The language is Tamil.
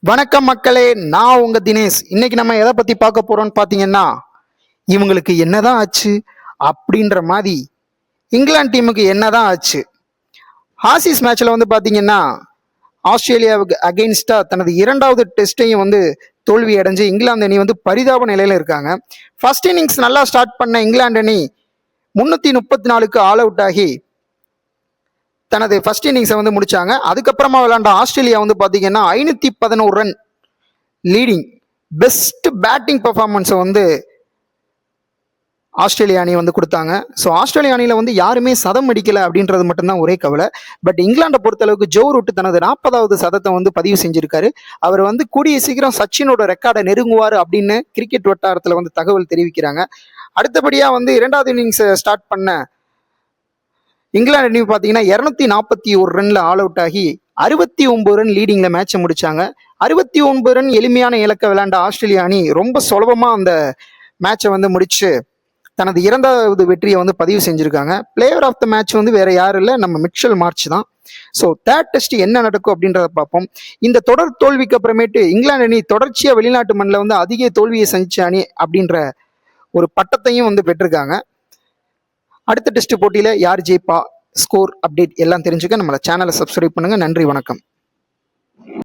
வணக்கம் மக்களே, நான் உங்க தினேஷ். இன்னைக்கு நம்ம எதை பத்தி பார்க்க போறோம்னு பாத்தீங்கன்னா, இவங்களுக்கு என்னதான் ஆச்சு அப்படின்ற மாதிரி இங்கிலாந்து டீமுக்கு என்னதான் ஆச்சு. ஆசிஸ் மேட்ச்ல பாத்தீங்கன்னா ஆஸ்திரேலியாவுக்கு அகெயின்ஸ்டா தனது இரண்டாவது டெஸ்டையும் தோல்வி அடைஞ்சு இங்கிலாந்து அணி பரிதாப நிலையில இருக்காங்க. ஃபர்ஸ்ட் இன்னிங்ஸ் நல்லா ஸ்டார்ட் பண்ண இங்கிலாந்து அணி 334க்கு ஆல் அவுட் ஆகி தனது ஃபர்ஸ்ட் இன்னிங்ஸை முடிச்சாங்க. அதுக்கப்புறமா விளையாண்ட ஆஸ்திரேலியா பார்த்தீங்கன்னா 511 ரன் லீடிங் பெஸ்ட் பேட்டிங் பர்ஃபார்மன்ஸை ஆஸ்திரேலியா அணி கொடுத்தாங்க. ஸோ ஆஸ்திரேலியா அணியில் யாருமே சதம் அடிக்கலை அப்படின்றது மட்டும்தான் ஒரே கவலை. பட் இங்கிலாண்டை பொறுத்தளவுக்கு ஜோ ரூட் தனது 40வது சதத்தை பதிவு செஞ்சிருக்காரு. அவர் கூடிய சீக்கிரம் சச்சினோட ரெக்கார்டை நெருங்குவார் அப்படின்னு கிரிக்கெட் வட்டாரத்தில் தகவல் தெரிவிக்கிறாங்க. அடுத்தபடியாக இரண்டாவது இன்னிங்ஸை ஸ்டார்ட் பண்ண இங்கிலாந்து அணி பார்த்தீங்கன்னா 241 ரன்ல ஆல் அவுட் ஆகி 69 ரன் லீடிங்ல மேட்சை முடிச்சாங்க. 69 ரன் எளிமையான இலக்க விளையாண்ட ஆஸ்திரேலியா அணி ரொம்ப சுலபமா அந்த மேட்சை முடிச்சு தனது இரண்டாவது வெற்றியை பதிவு செஞ்சிருக்காங்க. பிளேயர் ஆஃப் த மேட்ச் வேற யாரும் இல்லை, நம்ம மிச்சல் மார்ச் தான். ஸோ தேர்ட் டெஸ்ட் என்ன நடக்கும் அப்படின்றத பார்ப்போம். இந்த தொடர் தோல்விக்கு அப்புறமேட்டு இங்கிலாந்து அணி தொடர்ச்சியாக வெளிநாட்டு மண்ணில் அதிக தோல்வியை சந்திச்ச அணி அப்படின்ற ஒரு பட்டத்தையும் பெற்றிருக்காங்க. அடுத்த டெஸ்ட் போட்டியில் யார் ஜெயிப்பா, ஸ்கோர் அப்டேட் எல்லாம் தெரிஞ்சுக்க நம்மள சேனலை சப்ஸ்கிரைப் பண்ணுங்க. நன்றி, வணக்கம்.